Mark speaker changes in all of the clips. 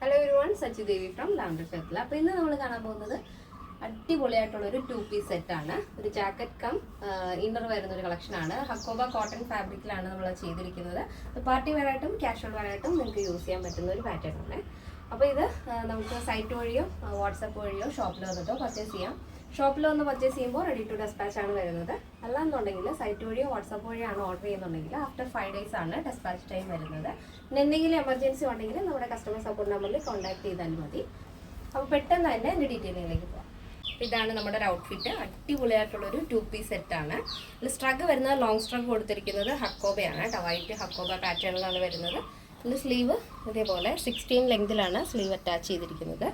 Speaker 1: Hello everyone, Sachi Devi from laundry ഫെത്തിൽ. അപ്പോൾ ഇന്ന് നമ്മൾ കാണാൻ പോകുന്നത് അടിപൊളിയായിട്ടുള്ള ഒരു 2 പീസ് സെറ്റാണ്. ഒരു ജാക്കറ്റ് കം ഇന്നർ വരുന്ന ഒരു കളക്ഷനാണ്. ഹക്കോബ കോട്ടൺ ഫാബ്രിക്കിലാണ് നമ്മൾ ചെയ്തിരിക്കുന്നത്. പാർട്ടി വെയർ ആയിട്ടും കാഷ്വൽ വെയർ ആയിട്ടും നിങ്ങൾക്ക് യൂസ് ചെയ്യാൻ പറ്റുന്ന ഒരു പാറ്റേൺ ആണ്. അപ്പോൾ ഇത് നമുക്ക് സൈറ്റ് വഴിയോ വാട്സപ്പ് വഴിയോ ഷോപ്പിൽ വന്നിട്ടോ പർച്ചേസ് ചെയ്യാം. ഷോപ്പിൽ വന്ന് പർച്ചേസ് ചെയ്യുമ്പോൾ റെഡി ടു ഡെസ്പാച്ച് ആണ് വരുന്നത്. അല്ലാന്നുണ്ടെങ്കിൽ സൈറ്റ് വഴിയോ വാട്സപ്പ് വഴിയാണ് ഓർഡർ ചെയ്യുന്നുണ്ടെങ്കിൽ ആഫ്റ്റർ 5 days ആണ് ഡെസ്പാച്ച് ടൈം വരുന്നത്. പിന്നെ എന്തെങ്കിലും എമർജൻസി ഉണ്ടെങ്കിൽ നമ്മുടെ കസ്റ്റമർ സപ്പോർട്ട് നമ്പറിൽ കോൺടാക്ട് ചെയ്താൽ മതി. അപ്പോൾ പെട്ടെന്ന് തന്നെ എൻ്റെ ഡീറ്റെയിലിംഗിലേക്ക് പോകാം. ഇതാണ് നമ്മുടെ ഒരു ഔട്ട്ഫിറ്റ്. അടിപൊളിയായിട്ടുള്ളൊരു 2 പീസ് സെറ്റാണ്. ഇതിൽ സ്ട്രഗ് വരുന്നത് ലോങ് സ്ട്രഗ് കൊടുത്തിരിക്കുന്നത് ഹക്കോബയാണ് കേട്ടോ. വൈറ്റ് ഹക്കോബ പാറ്റേണിലാണ് വരുന്നത്. ഇതിൻ്റെ സ്ലീവ് ഇതേപോലെ 16 ലെങ്തിലാണ് സ്ലീവ് അറ്റാച്ച് ചെയ്തിരിക്കുന്നത്.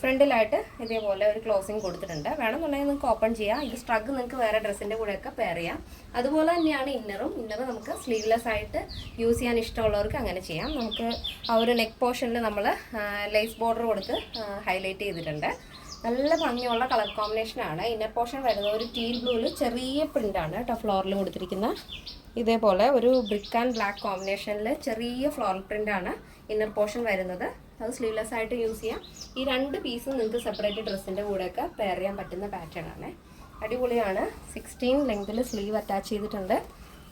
Speaker 1: ഫ്രണ്ടിലായിട്ട് ഇതേപോലെ ഒരു ക്ലോസിങ് കൊടുത്തിട്ടുണ്ട്. വേണമെന്നുണ്ടെങ്കിൽ നിങ്ങൾക്ക് ഓപ്പൺ ചെയ്യാം. ഇത് സ്ട്രഗ് നിങ്ങൾക്ക് വേറെ ഡ്രസ്സിൻ്റെ കൂടെയൊക്കെ പെയർ ചെയ്യാം. അതുപോലെ തന്നെയാണ് ഇന്നറും നമുക്ക് സ്ലീവ്ലെസ് ആയിട്ട് യൂസ് ചെയ്യാൻ ഇഷ്ടമുള്ളവർക്ക് അങ്ങനെ ചെയ്യാം. നമുക്ക് ആ ഒരു നെക്ക് പോർഷനിൽ നമ്മൾ ലേസ് ബോർഡർ കൊടുത്ത് ഹൈലൈറ്റ് ചെയ്തിട്ടുണ്ട്. നല്ല ഭംഗിയുള്ള കളർ കോമ്പിനേഷനാണ്. ഇന്നർ പോർഷൻ വരുന്നത് ഒരു ടീൽ ബ്ലൂവിൽ ചെറിയ പ്രിൻ്റാണ് കേട്ടോ ഫ്ലോറിൽ കൊടുത്തിരിക്കുന്ന. ഇതേപോലെ ഒരു ബ്രിക്ക് ആൻഡ് ബ്ലാക്ക് കോമ്പിനേഷനിൽ ചെറിയ ഫ്ലോറൽ പ്രിൻ്റാണ് ഇന്നർ പോർഷൻ വരുന്നത്. അത് സ്ലീവ്ലെസ് ആയിട്ട് യൂസ് ചെയ്യാം. ഈ 2 പീസും നിങ്ങൾക്ക് സെപ്പറേറ്റ് ഡ്രസ്സിൻ്റെ കൂടെയൊക്കെ പെയർ ചെയ്യാൻ പറ്റുന്ന പാറ്റേൺ ആണ്. അടിപൊളിയാണ്. 16 ലെങ്തിൽ സ്ലീവ് അറ്റാച്ച് ചെയ്തിട്ടുണ്ട്.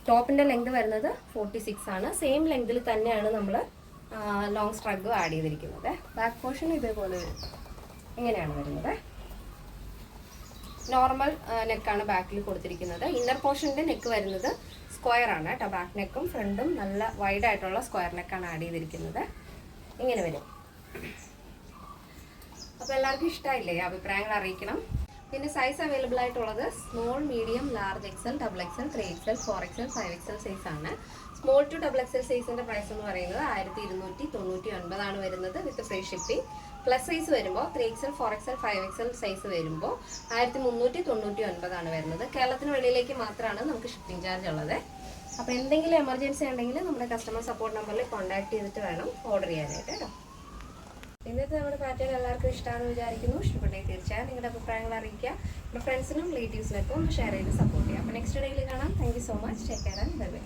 Speaker 1: ടോപ്പിൻ്റെ ലെങ്ത് വരുന്നത് 46 ആണ്. സെയിം ലെങ്തിൽ തന്നെയാണ് നമ്മൾ ലോങ് സ്ട്രഗ് ആഡ് ചെയ്തിരിക്കുന്നത്. ബാക്ക് പോർഷൻ ഇതേപോലെ വരും. ഇങ്ങനെയാണ് വരുന്നത്. നോർമൽ നെക്കാണ് ബാക്കിൽ കൊടുത്തിരിക്കുന്നത്. ഇന്നർ പോർഷൻ്റെ നെക്ക് വരുന്നത് സ്ക്വയർ ആണ് കേട്ടോ. ബാക്ക് നെക്കും ഫ്രണ്ടും നല്ല വൈഡ് ആയിട്ടുള്ള സ്ക്വയർ നെക്കാണ് ആഡ് ചെയ്തിരിക്കുന്നത്. ഇങ്ങനെ വരും. അപ്പോൾ എല്ലാവർക്കും ഇഷ്ടമായില്ലേ? അഭിപ്രായങ്ങൾ അറിയിക്കണം. പിന്നെ സൈസ് അവൈലബിൾ ആയിട്ടുള്ളത് small, medium, large, XL, XXL, 3XL, 4XL, 5XL size ആണ്. സ്മോൾ ടു XXL സൈസിൻ്റെ പ്രൈസ് എന്ന് പറയുന്നത് 1299 ആണ് വരുന്നത് with free shipping. Plus size വരുമ്പോൾ 3XL, 4XL, 5XL സൈസ് വരുമ്പോൾ 1399 ആണ് വരുന്നത്. കേരളത്തിന് വെളിയിലേക്ക് മാത്രമാണ് നമുക്ക് ഷിപ്പിംഗ് ചാർജ് ഉള്ളത്. അപ്പോൾ എന്തെങ്കിലും എമർജൻസി ഉണ്ടെങ്കിൽ നമ്മുടെ കസ്റ്റമർ സപ്പോർട്ട് നമ്പറിൽ കോൺടാക്ട് ചെയ്തിട്ട് വേണം ഓർഡർ ചെയ്യാനായിട്ട് കേട്ടോ. ഇന്നത്തെ നമ്മുടെ പാറ്റേൺ എല്ലാവർക്കും ഇഷ്ടമാണെന്ന് വിചാരിക്കുന്നു. ഇഷ്ടപ്പെട്ടെങ്കിൽ തീർച്ചയായും നിങ്ങളുടെ അഭിപ്രായങ്ങൾ അറിയിക്കുക. നമ്മുടെ ഫ്രണ്ട്സിനും റിലേറ്റീവ്സിനൊക്കെ ഒന്ന് ഷെയർ ചെയ്ത് സപ്പോർട്ട് ചെയ്യുക. അപ്പോൾ നെക്സ്റ്റ് ഡേയിൽ കാണാം. Thank you so much. Take care and bye bye.